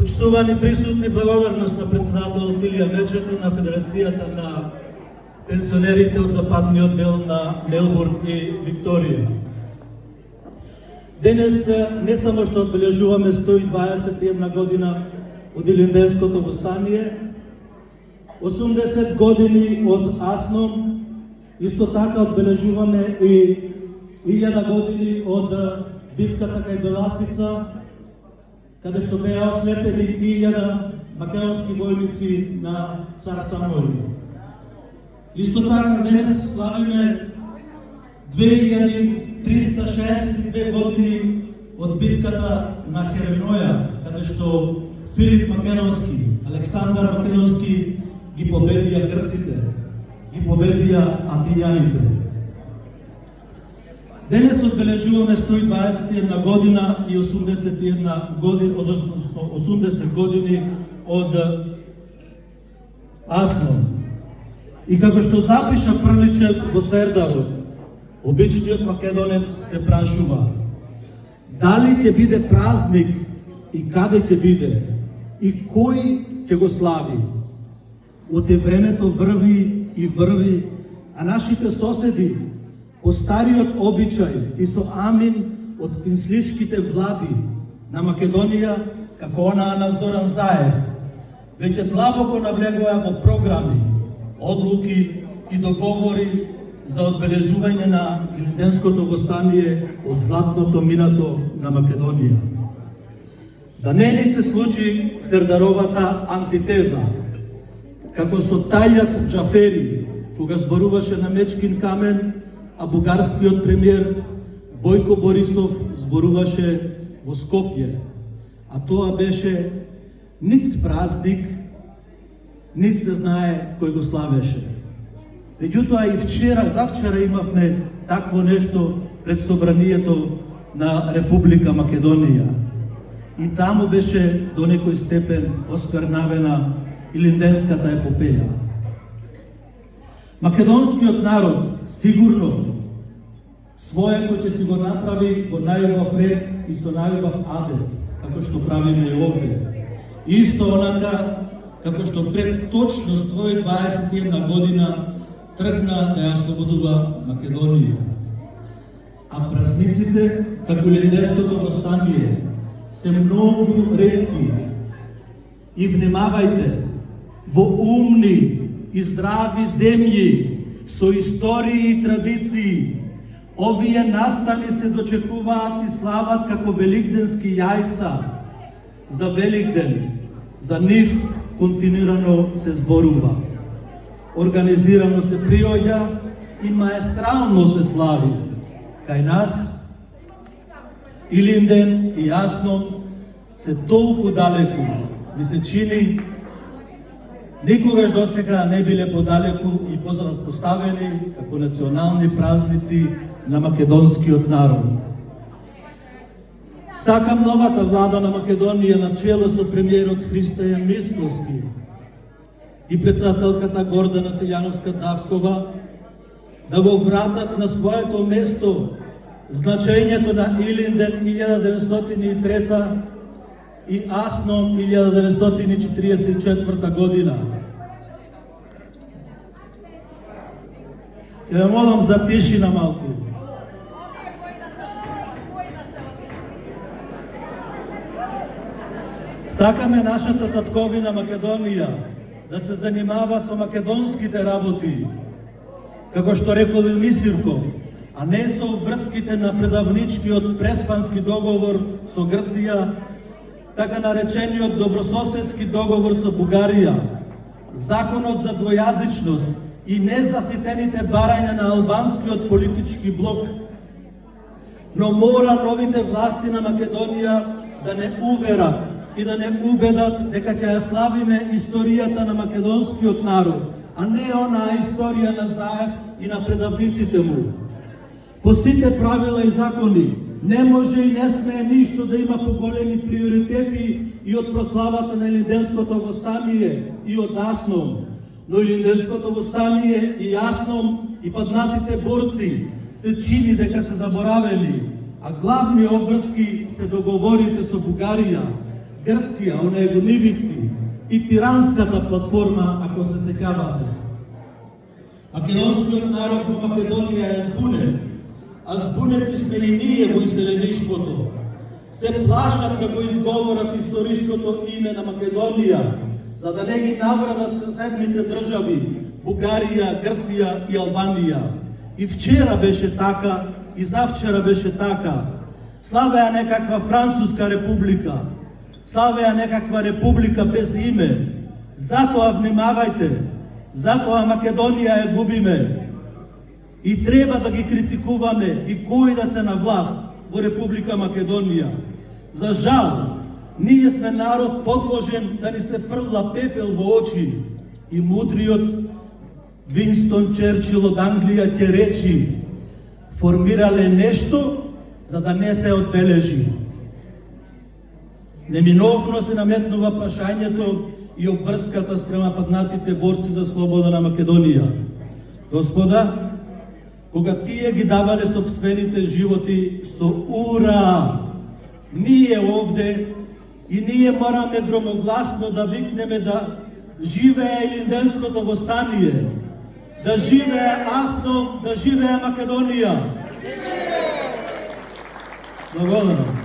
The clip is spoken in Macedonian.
Почитувани присутни, благодарност на председател Тилија Вечерно на Федерацијата на пенсионерите од западниот дел на Мелбурн и Викторија. Денес не само што одбележуваме 121 година од Илинденското востание, 80 години од Асном, исто така одбележуваме и 1000 години од битката кај Беласица, каде што беа ослепени 1000 македонски војници на цар Самуил. Исто така денес славиме 2362 години од битката на Хереноја, каде што Филип Македонски, Александар Македонски ги победија грците, ги победија атињаните. Денес одбележуваме 121 година и 81 години, односно 80 години од Аснон. И како што запиша Прличев во Сердарот, обичниот македонец се прашува дали ќе биде празник и каде ќе биде и кој ќе го слави. Оте времето врви и врви, а нашите соседи по стариот обичај и со амин од пинслишките влади на Македонија, како онаа на Зоран Заев, веќе длабоко навлегоа во програми, одлуки и договори за одбележување на Илинденското востание од златното минато на Македонија. Да не ни се случи Сердаровата антитеза, како со Тајјат Џафери, кога зборуваше на Мечкин камен, а бугарскиот премиер Бојко Борисов зборуваше во Скопје. А тоа беше нит празник, нит се знае кој го славеше. Меѓутоа и вчера, завчера имавме такво нешто пред собранието на Република Македонија. И таму беше до некој степен осквернавена Илинденската епопеја. Македонскиот народ сигурно своето ќе си го направи во најубав ред и со најубав адет, како што правиме и овде. Исто онака, како што пред точно 121 година тргна да ја ослободува Македонија. А празниците, како Илинденското востание, се многу ретки. И внимавајте, во умни и здрави земји, со истории и традиции, овие настани се дочекуваат и слават како великденски јајца за Великден. За нив континуирано се зборува. Организирано се приоѓа и маестрално се слави. Кај нас, Илинден и Аснон се толку далеку, ми се чини, никогаш досега не биле подалеку и поставени како национални празници на македонскиот народ. Сакам новата влада на Македонија на чело со премиерот Христојан Мисковски и председателката Гордана Силјановска-Давкова да го вратат на своето место значењето на Илинден 1903 и Аснон 1944 година. Ќе ве молам за тишина малку. Сакаме нашата татковина Македонија да се занимава со македонските работи, како што рекол Илми Сирков, а не со врските на предавничкиот Преспански договор со Грција, така наречениот добрососедски договор со Бугарија, законот за двојазичност и незаситените барања на албанскиот политички блок. Но мора новите власти на Македонија да не уверат и да не убедат дека ќе ја славиме историјата на македонскиот народ, а не онаа историја на Заев и на предавниците му. По сите правила и закони, не може и не смее ништо да има поголеми приоритети и од прославата на Илинденското востание и од Аснон. Но Илинденското востание и Аснон и паднатите борци се чини дека се заборавени, а главни обврски се договорите со Бугарија, Грција, оние гонивици и пиранската платформа, ако се сеќавате. Македонскиот народ во Македонија е збунет, а збунети сме и ние во иселеништвото. Се плашат да го изговорат историското име на Македонија, за да не ги наврадат соседните држави, Бугарија, Грција и Албанија. И вчера беше така, и завчера беше така. Славеа некаква Француска република, славеа некаква република без име. Затоа внимавајте, затоа Македонија ја губиме. И треба да ги критикуваме и кои да се на власт во Република Македонија. За жал, ние сме народ подложен да ни се фрла пепел во очи. И мудриот Винстон Черчил од Англија ќе речи: формирале нешто за да не се одбележи. Неминовно се наметнува прашањето и обврската спрема паднатите борци за слобода на Македонија. Господа, кога тие ги давале собствените животи со ура, ние овде и ние мораме громогласно да викнеме да живее Илинденското востание, да живее Астом, да живее Македонија. Благодарам.